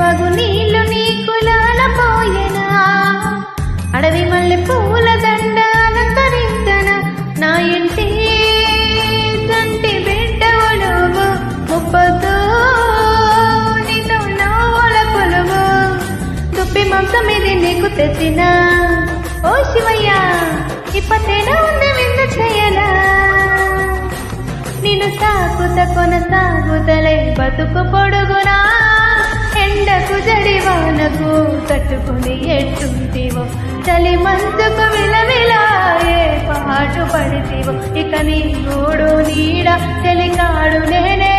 వగు నీళ్లు నీకు లాలపోయెనా అడవి మల్లె పూల దండ అలంకరించన నా ఇంటి తంటి బిడ్డవు నువ్వు ముప్పతో నీతో నవ్వుల కొలువు దుప్పి మాంసం ఇది నీకు తెచ్చిన ఓ శివయ్య ఇప్పతేనా ఉంది విందు చేయలా నిన్ను సాకుత కొనసాగుతలే బతుకు పొడుగునా ఎండకు జడివానకు తట్టుకుని ఎట్టుంటివో చలి మంచుకు విలవిలాయే పాటు పడితివో ఇక నీ గూడు నీడ చెలికాడు నేనే